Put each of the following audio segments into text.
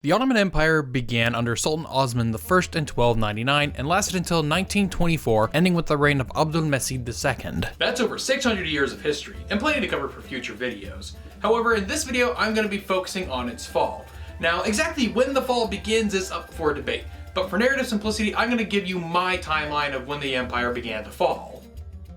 The Ottoman Empire began under Sultan Osman I in 1299 and lasted until 1924, ending with the reign of Abdülmecid II. That's over 600 years of history, and plenty to cover for future videos. However, in this video, I'm going to be focusing on its fall. Now, exactly when the fall begins is up for debate, but for narrative simplicity, I'm going to give you my timeline of when the empire began to fall.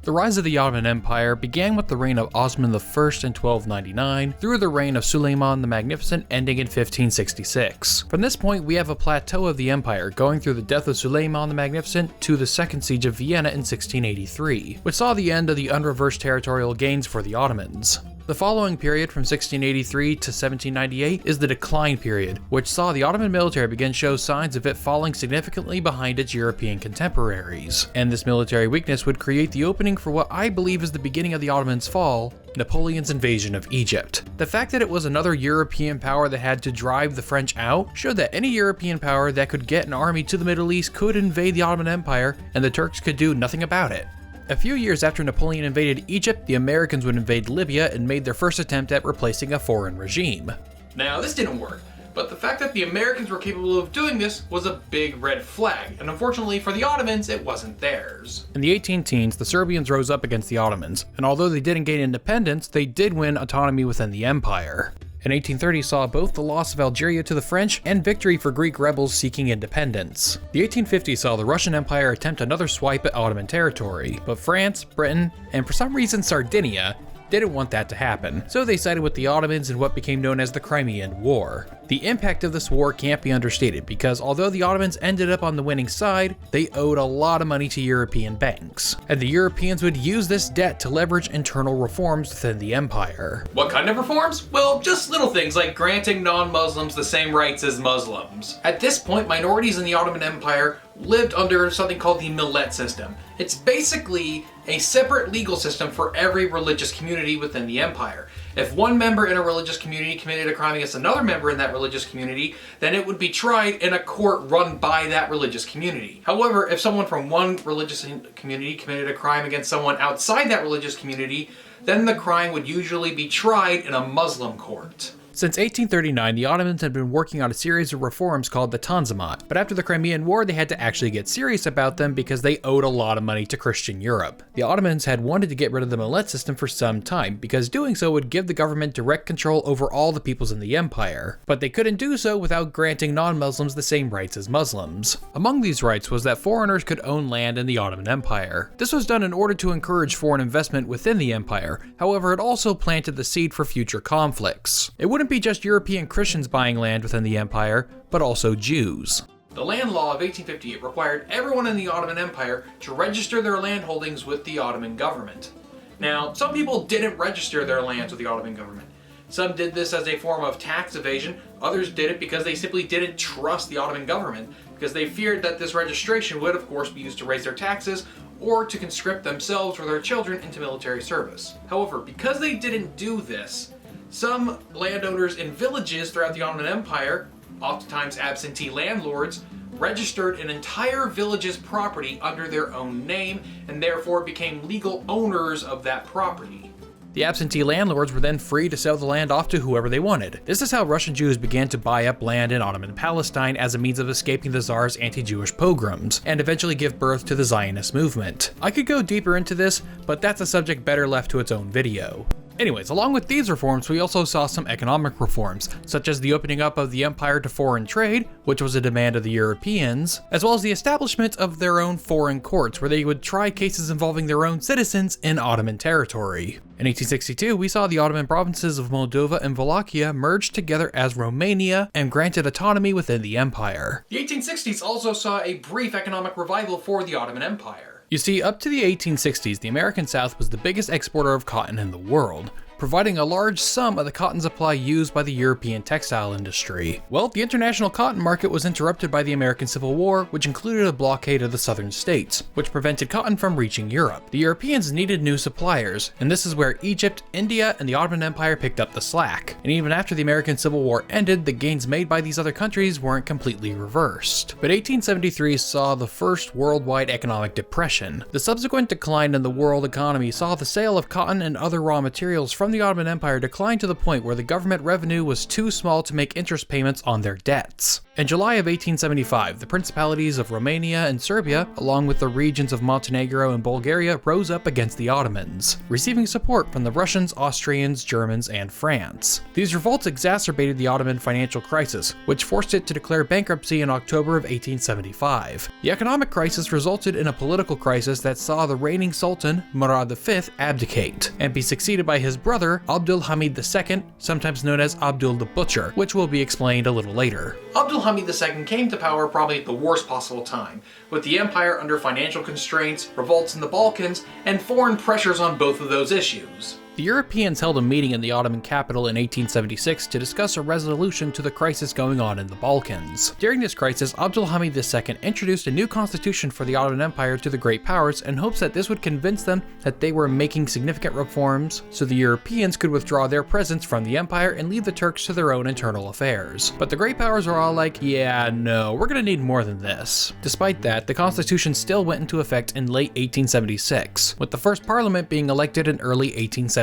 The rise of the Ottoman Empire began with the reign of Osman I in 1299 through the reign of Suleiman the Magnificent ending in 1566. From this point, we have a plateau of the empire going through the death of Suleiman the Magnificent to the Second Siege of Vienna in 1683, which saw the end of the unreversed territorial gains for the Ottomans. The following period from 1683 to 1798 is the decline period, which saw the Ottoman military begin to show signs of it falling significantly behind its European contemporaries. And this military weakness would create the opening for what I believe is the beginning of the Ottomans' fall, Napoleon's invasion of Egypt. The fact that it was another European power that had to drive the French out showed that any European power that could get an army to the Middle East could invade the Ottoman Empire, and the Turks could do nothing about it. A few years after Napoleon invaded Egypt, the Americans would invade Libya and made their first attempt at replacing a foreign regime. Now, this didn't work, but the fact that the Americans were capable of doing this was a big red flag, and unfortunately for the Ottomans, it wasn't theirs. In the 18-teens, the Serbians rose up against the Ottomans, and although they didn't gain independence, they did win autonomy within the empire. In 1830 saw both the loss of Algeria to the French and victory for Greek rebels seeking independence. The 1850s saw the Russian Empire attempt another swipe at Ottoman territory, but France, Britain, and for some reason Sardinia, didn't want that to happen, so they sided with the Ottomans in what became known as the Crimean War. The impact of this war can't be understated because although the Ottomans ended up on the winning side, they owed a lot of money to European banks, and the Europeans would use this debt to leverage internal reforms within the empire. What kind of reforms? Well, just little things like granting non-Muslims the same rights as Muslims. At this point, minorities in the Ottoman Empire lived under something called the millet system. It's basically a separate legal system for every religious community within the empire. If one member in a religious community committed a crime against another member in that religious community, then it would be tried in a court run by that religious community. However, if someone from one religious community committed a crime against someone outside that religious community, then the crime would usually be tried in a Muslim court. Since 1839, the Ottomans had been working on a series of reforms called the Tanzimat, but after the Crimean War they had to actually get serious about them because they owed a lot of money to Christian Europe. The Ottomans had wanted to get rid of the millet system for some time, because doing so would give the government direct control over all the peoples in the empire, but they couldn't do so without granting non-Muslims the same rights as Muslims. Among these rights was that foreigners could own land in the Ottoman Empire. This was done in order to encourage foreign investment within the empire, however it also planted the seed for future conflicts. It wouldn't be just European Christians buying land within the empire, but also Jews. The land law of 1858 required everyone in the Ottoman Empire to register their land holdings with the Ottoman government. Now, some people didn't register their lands with the Ottoman government. Some did this as a form of tax evasion, others did it because they simply didn't trust the Ottoman government, because they feared that this registration would of course be used to raise their taxes or to conscript themselves or their children into military service. However, because they didn't do this, some landowners in villages throughout the Ottoman Empire, oftentimes absentee landlords, registered an entire village's property under their own name and therefore became legal owners of that property. The absentee landlords were then free to sell the land off to whoever they wanted. This is how Russian Jews began to buy up land in Ottoman Palestine as a means of escaping the Tsar's anti-Jewish pogroms, and eventually give birth to the Zionist movement. I could go deeper into this, but that's a subject better left to its own video. Anyways, along with these reforms, we also saw some economic reforms, such as the opening up of the empire to foreign trade, which was a demand of the Europeans, as well as the establishment of their own foreign courts, where they would try cases involving their own citizens in Ottoman territory. In 1862, we saw the Ottoman provinces of Moldova and Wallachia merged together as Romania and granted autonomy within the empire. The 1860s also saw a brief economic revival for the Ottoman Empire. You see, up to the 1860s, the American South was the biggest exporter of cotton in the world, providing a large sum of the cotton supply used by the European textile industry. Well, the international cotton market was interrupted by the American Civil War, which included a blockade of the southern states, which prevented cotton from reaching Europe. The Europeans needed new suppliers, and this is where Egypt, India, and the Ottoman Empire picked up the slack. And even after the American Civil War ended, the gains made by these other countries weren't completely reversed. But 1873 saw the first worldwide economic depression. The subsequent decline in the world economy saw the sale of cotton and other raw materials from from the Ottoman Empire declined to the point where the government revenue was too small to make interest payments on their debts. In July of 1875, the principalities of Romania and Serbia, along with the regions of Montenegro and Bulgaria, rose up against the Ottomans, receiving support from the Russians, Austrians, Germans, and France. These revolts exacerbated the Ottoman financial crisis, which forced it to declare bankruptcy in October of 1875. The economic crisis resulted in a political crisis that saw the reigning Sultan, Murad V, abdicate, and be succeeded by his brother, Abdul Hamid II, sometimes known as Abdul the Butcher, which will be explained a little later. Abdul Hamid II came to power probably at the worst possible time, with the empire under financial constraints, revolts in the Balkans, and foreign pressures on both of those issues. The Europeans held a meeting in the Ottoman capital in 1876 to discuss a resolution to the crisis going on in the Balkans. During this crisis, Abdul Hamid II introduced a new constitution for the Ottoman Empire to the great powers in hopes that this would convince them that they were making significant reforms so the Europeans could withdraw their presence from the empire and leave the Turks to their own internal affairs. But the great powers are all like, yeah, no, we're gonna need more than this. Despite that, the constitution still went into effect in late 1876, with the first parliament being elected in early 1877.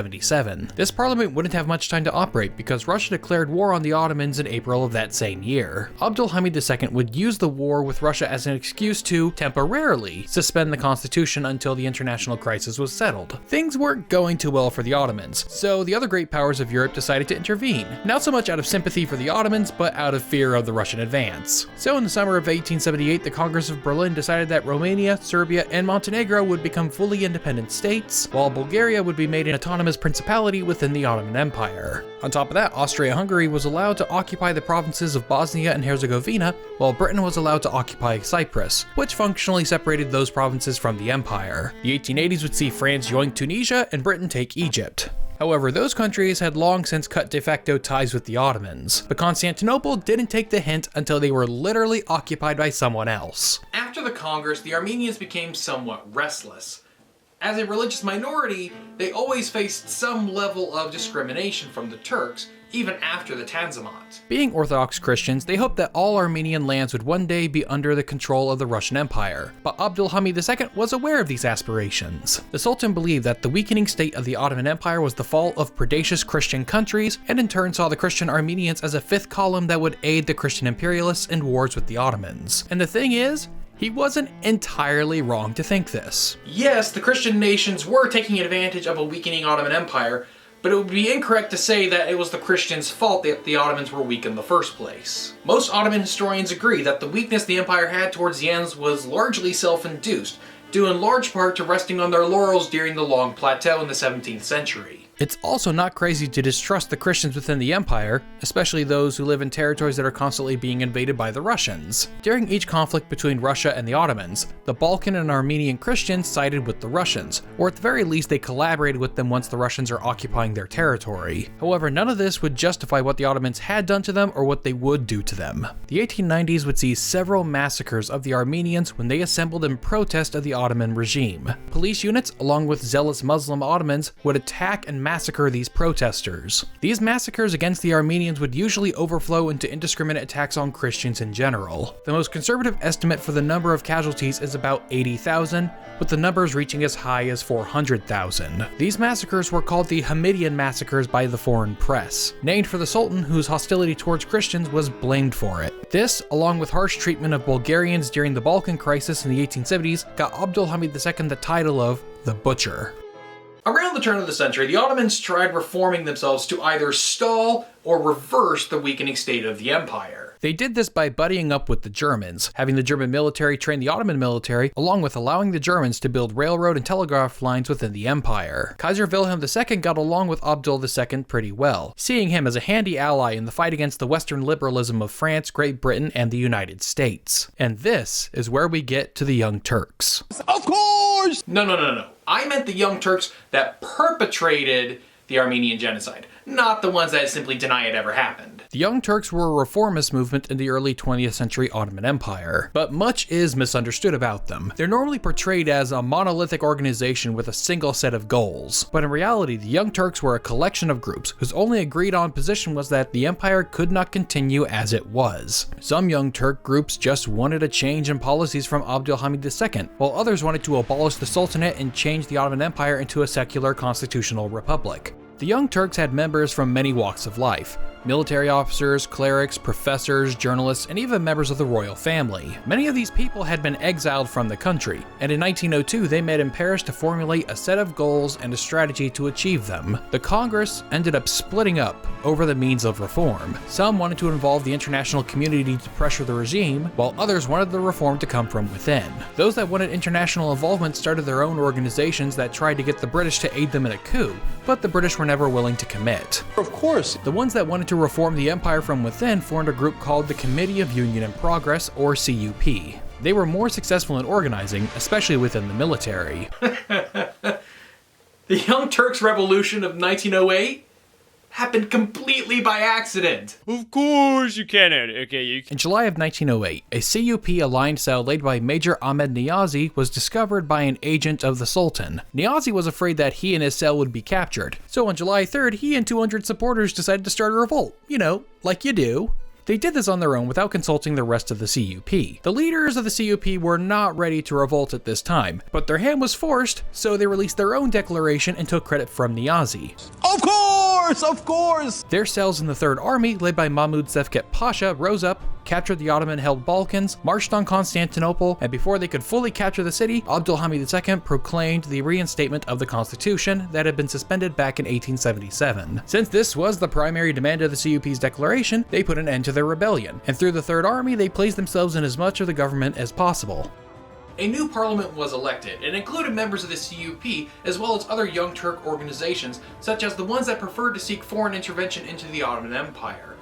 This parliament wouldn't have much time to operate because Russia declared war on the Ottomans in April of that same year. Abdul Hamid II would use the war with Russia as an excuse to, temporarily, suspend the constitution until the international crisis was settled. Things weren't going too well for the Ottomans, so the other great powers of Europe decided to intervene, not so much out of sympathy for the Ottomans, but out of fear of the Russian advance. So in the summer of 1878, the Congress of Berlin decided that Romania, Serbia, and Montenegro would become fully independent states, while Bulgaria would be made an autonomous principality within the Ottoman Empire. On top of that, Austria-Hungary was allowed to occupy the provinces of Bosnia and Herzegovina, while Britain was allowed to occupy Cyprus, which functionally separated those provinces from the empire. The 1880s would see France join Tunisia and Britain take Egypt. However, those countries had long since cut de facto ties with the Ottomans, but Constantinople didn't take the hint until they were literally occupied by someone else. After the Congress, the Armenians became somewhat restless. As a religious minority, they always faced some level of discrimination from the Turks, even after the Tanzimat. Being Orthodox Christians, they hoped that all Armenian lands would one day be under the control of the Russian Empire, but Abdul Hamid II was aware of these aspirations. The Sultan believed that the weakening state of the Ottoman Empire was the fall of predacious Christian countries, and in turn saw the Christian Armenians as a fifth column that would aid the Christian imperialists in wars with the Ottomans. And the thing is, he wasn't entirely wrong to think this. Yes, the Christian nations were taking advantage of a weakening Ottoman Empire, but it would be incorrect to say that it was the Christians' fault that the Ottomans were weak in the first place. Most Ottoman historians agree that the weakness the empire had towards the ends was largely self-induced, due in large part to resting on their laurels during the Long Plateau in the 17th century. It's also not crazy to distrust the Christians within the empire, especially those who live in territories that are constantly being invaded by the Russians. During each conflict between Russia and the Ottomans, the Balkan and Armenian Christians sided with the Russians, or at the very least they collaborated with them once the Russians are occupying their territory. However, none of this would justify what the Ottomans had done to them or what they would do to them. The 1890s would see several massacres of the Armenians when they assembled in protest of the Ottoman regime. Police units, along with zealous Muslim Ottomans, would attack and massacre these protesters. These massacres against the Armenians would usually overflow into indiscriminate attacks on Christians in general. The most conservative estimate for the number of casualties is about 80,000, with the numbers reaching as high as 400,000. These massacres were called the Hamidian massacres by the foreign press, named for the Sultan whose hostility towards Christians was blamed for it. This, along with harsh treatment of Bulgarians during the Balkan crisis in the 1870s, got Abdul Hamid II the title of the Butcher. Around the turn of the century, the Ottomans tried reforming themselves to either stall or reverse the weakening state of the empire. They did this by buddying up with the Germans, having the German military train the Ottoman military, along with allowing the Germans to build railroad and telegraph lines within the empire. Kaiser Wilhelm II got along with Abdul II pretty well, seeing him as a handy ally in the fight against the Western liberalism of France, Great Britain, and the United States. And this is where we get to the Young Turks. Of course! No. I meant the Young Turks that perpetrated the Armenian genocide, not the ones that simply deny it ever happened. The Young Turks were a reformist movement in the early 20th century Ottoman Empire, but much is misunderstood about them. They're normally portrayed as a monolithic organization with a single set of goals, but in reality, the Young Turks were a collection of groups whose only agreed on position was that the empire could not continue as it was. Some Young Turk groups just wanted a change in policies from Abdul Hamid II, while others wanted to abolish the sultanate and change the Ottoman Empire into a secular constitutional republic. The Young Turks had members from many walks of life. Military officers, clerics, professors, journalists, and even members of the royal family. Many of these people had been exiled from the country, and in 1902 they met in Paris to formulate a set of goals and a strategy to achieve them. The Congress ended up splitting up over the means of reform. Some wanted to involve the international community to pressure the regime, while others wanted the reform to come from within. Those that wanted international involvement started their own organizations that tried to get the British to aid them in a coup, but the British were never willing to commit. Of course. The ones that wanted to reform the empire from within formed a group called the Committee of Union and Progress, or CUP. They were more successful in organizing, especially within the military. The Young Turks Revolution of 1908 happened completely by accident. Of course you can. Okay, In July of 1908, a CUP-aligned cell led by Major Ahmad Niazi was discovered by an agent of the Sultan. Niazi was afraid that he and his cell would be captured, so on July 3rd, he and 200 supporters decided to start a revolt. You know, like you do. They did this on their own without consulting the rest of the CUP. The leaders of the CUP were not ready to revolt at this time, but their hand was forced, so they released their own declaration and took credit from Niazi. Of course, of course! Their cells in the Third Army, led by Mahmud Şevket Pasha, rose up, captured the Ottoman-held Balkans, marched on Constantinople, and before they could fully capture the city, Abdülhamid II proclaimed the reinstatement of the constitution that had been suspended back in 1877. Since this was the primary demand of the CUP's declaration, they put an end to their rebellion, and through the Third Army they placed themselves in as much of the government as possible. A new parliament was elected and included members of the CUP as well as other Young Turk organizations, such as the ones that preferred to seek foreign intervention into the Ottoman Empire.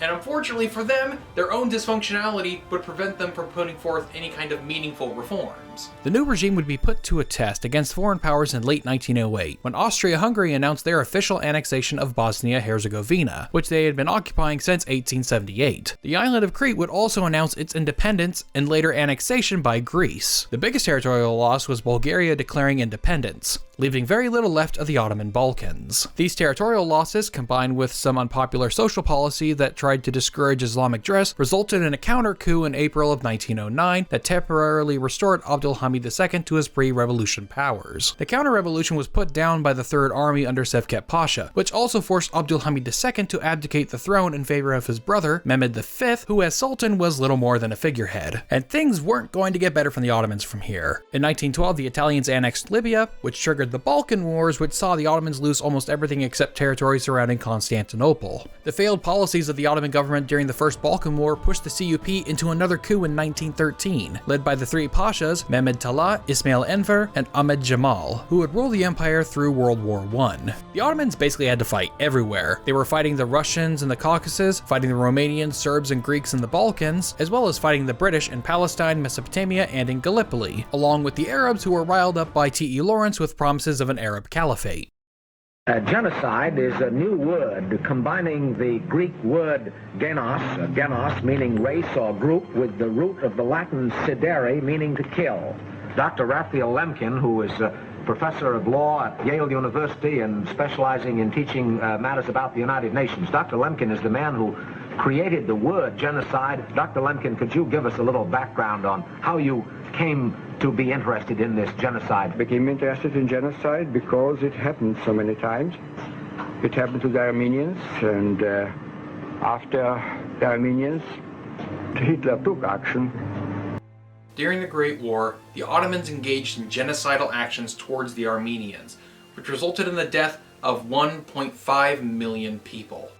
And unfortunately for them, their own dysfunctionality would prevent them from putting forth any kind of meaningful reforms. The new regime would be put to a test against foreign powers in late 1908, when Austria-Hungary announced their official annexation of Bosnia-Herzegovina, which they had been occupying since 1878. The island of Crete would also announce its independence and later annexation by Greece. The biggest territorial loss was Bulgaria declaring independence, leaving very little left of the Ottoman Balkans. These territorial losses, combined with some unpopular social policy that tried to discourage Islamic dress, resulted in a counter-coup in April of 1909 that temporarily restored Abdülhamid II to his pre-revolution powers. The counter-revolution was put down by the Third Army under Şevket Pasha, which also forced Abdülhamid II to abdicate the throne in favor of his brother, Mehmed V, who as Sultan was little more than a figurehead. And things weren't going to get better from the Ottomans from here. In 1912, the Italians annexed Libya, which triggered the Balkan Wars, which saw the Ottomans lose almost everything except territory surrounding Constantinople. The failed policies of the Ottoman government during the First Balkan War pushed the CUP into another coup in 1913, led by the three Pashas, Mehmed Talat, Ismail Enver, and Ahmed Jamal, who would rule the empire through World War I. The Ottomans basically had to fight everywhere. They were fighting the Russians in the Caucasus, fighting the Romanians, Serbs, and Greeks in the Balkans, as well as fighting the British in Palestine, Mesopotamia, and in Gallipoli, along with the Arabs who were riled up by T.E. Lawrence with promises of an Arab caliphate. Genocide is a new word combining the Greek word genos meaning race or group, with the root of the Latin sidere meaning to kill. Dr. Raphael Lemkin, who is a professor of law at Yale University and specializing in teaching matters about the United Nations. Dr. Lemkin is the man who created the word genocide. Dr. Lemkin, could you give us a little background on how you came to be interested in this genocide? I became interested in genocide because it happened so many times. It happened to the Armenians, and after the Armenians, Hitler took action. During the Great War, the Ottomans engaged in genocidal actions towards the Armenians, which resulted in the death of 1.5 million people.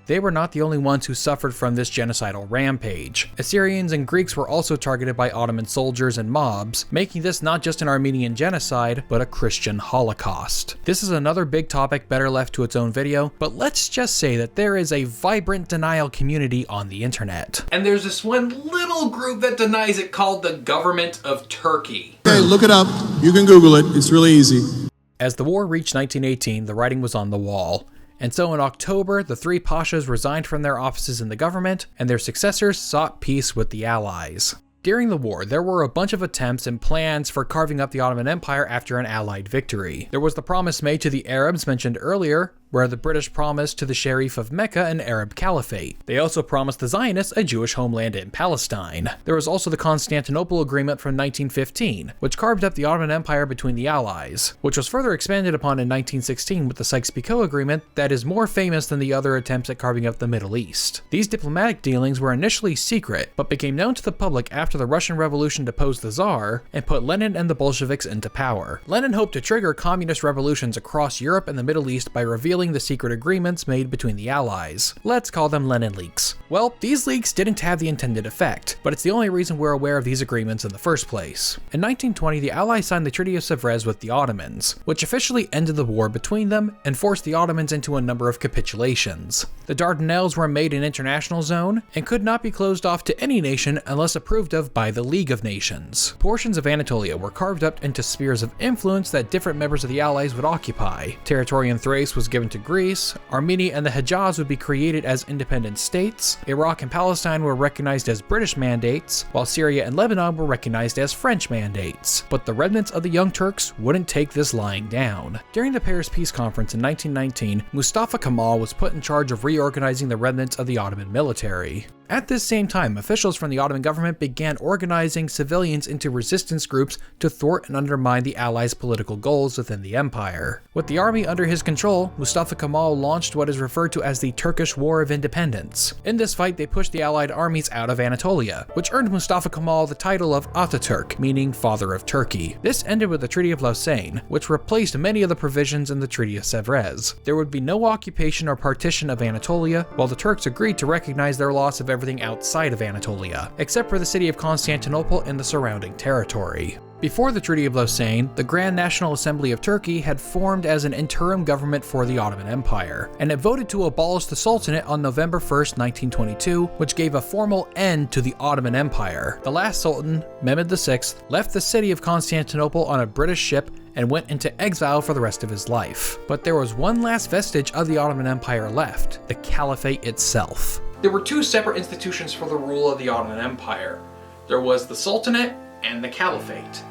They were not the only ones who suffered from this genocidal rampage. Assyrians and Greeks were also targeted by Ottoman soldiers and mobs, making this not just an Armenian genocide, but a Christian Holocaust. This is another big topic better left to its own video, but let's just say that there is a vibrant denial community on the internet. And there's this one little group that denies it called the Government of Turkey. Okay, look it up. You can Google it. It's really easy. As the war reached 1918, the writing was on the wall. And so in October, the three Pashas resigned from their offices in the government, and their successors sought peace with the Allies. During the war, there were a bunch of attempts and plans for carving up the Ottoman Empire after an Allied victory. There was the promise made to the Arabs mentioned earlier, where the British promised to the Sharif of Mecca an Arab caliphate. They also promised the Zionists a Jewish homeland in Palestine. There was also the Constantinople Agreement from 1915, which carved up the Ottoman Empire between the Allies, which was further expanded upon in 1916 with the Sykes-Picot Agreement that is more famous than the other attempts at carving up the Middle East. These diplomatic dealings were initially secret, but became known to the public after the Russian Revolution deposed the Tsar and put Lenin and the Bolsheviks into power. Lenin hoped to trigger communist revolutions across Europe and the Middle East by revealing the secret agreements made between the Allies. Let's call them Lenin leaks. Well, these leaks didn't have the intended effect, but it's the only reason we're aware of these agreements in the first place. In 1920, the Allies signed the Treaty of Sèvres with the Ottomans, which officially ended the war between them and forced the Ottomans into a number of capitulations. The Dardanelles were made an international zone and could not be closed off to any nation unless approved of by the League of Nations. Portions of Anatolia were carved up into spheres of influence that different members of the Allies would occupy. Territorial Thrace was given to Greece, Armenia and the Hejaz would be created as independent states, Iraq and Palestine were recognized as British mandates, while Syria and Lebanon were recognized as French mandates. But the remnants of the Young Turks wouldn't take this lying down. During the Paris Peace Conference in 1919, Mustafa Kemal was put in charge of reorganizing the remnants of the Ottoman military. At this same time, officials from the Ottoman government began organizing civilians into resistance groups to thwart and undermine the Allies' political goals within the empire. With the army under his control, Mustafa Kemal launched what is referred to as the Turkish War of Independence. In this fight, they pushed the Allied armies out of Anatolia, which earned Mustafa Kemal the title of Ataturk, meaning Father of Turkey. This ended with the Treaty of Lausanne, which replaced many of the provisions in the Treaty of Sèvres. There would be no occupation or partition of Anatolia, while the Turks agreed to recognize their loss of everything outside of Anatolia, except for the city of Constantinople and the surrounding territory. Before the Treaty of Lausanne, the Grand National Assembly of Turkey had formed as an interim government for the Ottoman Empire, and it voted to abolish the Sultanate on November 1st, 1922, which gave a formal end to the Ottoman Empire. The last Sultan, Mehmed VI, left the city of Constantinople on a British ship and went into exile for the rest of his life. But there was one last vestige of the Ottoman Empire left, the caliphate itself. There were two separate institutions for the rule of the Ottoman Empire. There was the Sultanate and the Caliphate.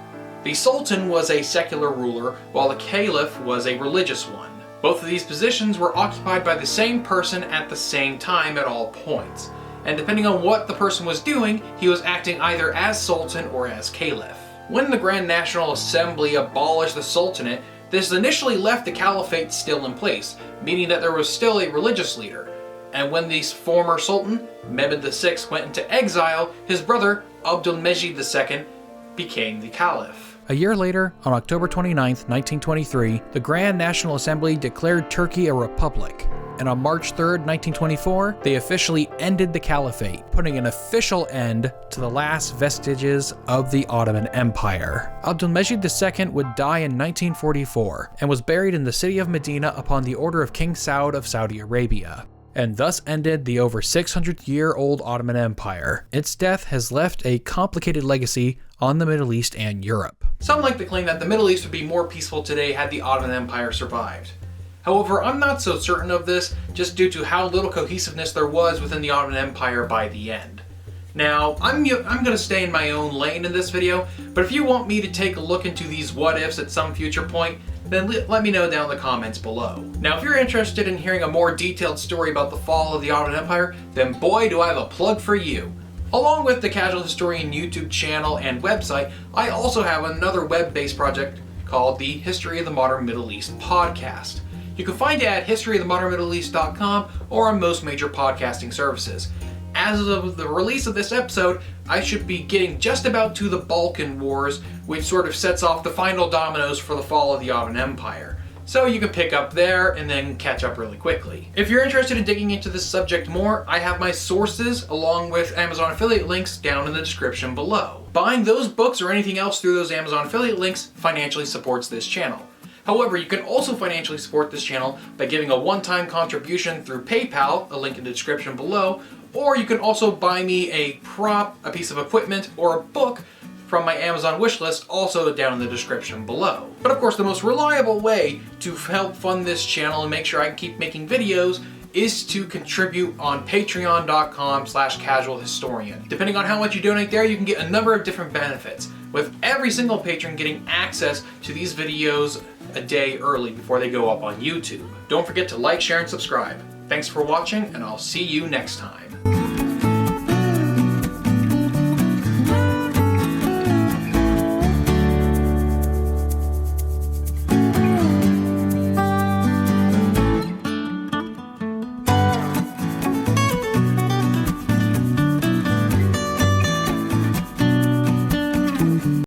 The Sultan was a secular ruler, while the Caliph was a religious one. Both of these positions were occupied by the same person at the same time at all points, and depending on what the person was doing, he was acting either as Sultan or as Caliph. When the Grand National Assembly abolished the Sultanate, this initially left the Caliphate still in place, meaning that there was still a religious leader. And when the former Sultan, Mehmed VI, went into exile, his brother, Abdülmecid II, became the Caliph. A year later, on October 29, 1923, the Grand National Assembly declared Turkey a republic, and on March 3, 1924, they officially ended the Caliphate, putting an official end to the last vestiges of the Ottoman Empire. Abdülmecid II would die in 1944, and was buried in the city of Medina upon the order of King Saud of Saudi Arabia. And thus ended the over 600-year-old Ottoman Empire. Its death has left a complicated legacy on the Middle East and Europe. Some like to claim that the Middle East would be more peaceful today had the Ottoman Empire survived. However, I'm not so certain of this, just due to how little cohesiveness there was within the Ottoman Empire by the end. Now, I'm going to stay in my own lane in this video, but if you want me to take a look into these what-ifs at some future point, then let me know down in the comments below. Now, if you're interested in hearing a more detailed story about the fall of the Ottoman Empire, then boy do I have a plug for you. Along with the Casual Historian YouTube channel and website, I also have another web-based project called the History of the Modern Middle East podcast. You can find it at historyofthemodernmiddleeast.com or on most major podcasting services. As of the release of this episode, I should be getting just about to the Balkan Wars, which sort of sets off the final dominoes for the fall of the Ottoman Empire. So you can pick up there and then catch up really quickly. If you're interested in digging into this subject more, I have my sources along with Amazon affiliate links down in the description below. Buying those books or anything else through those Amazon affiliate links financially supports this channel. However, you can also financially support this channel by giving a one-time contribution through PayPal, a link in the description below, or you can also buy me a prop, a piece of equipment, or a book from my Amazon wishlist, also down in the description below. But of course, the most reliable way to help fund this channel and make sure I can keep making videos is to contribute on patreon.com/casualhistorian. Depending on how much you donate there, you can get a number of different benefits, with every single patron getting access to these videos a day early before they go up on YouTube. Don't forget to like, share, and subscribe. Thanks for watching, and I'll see you next time.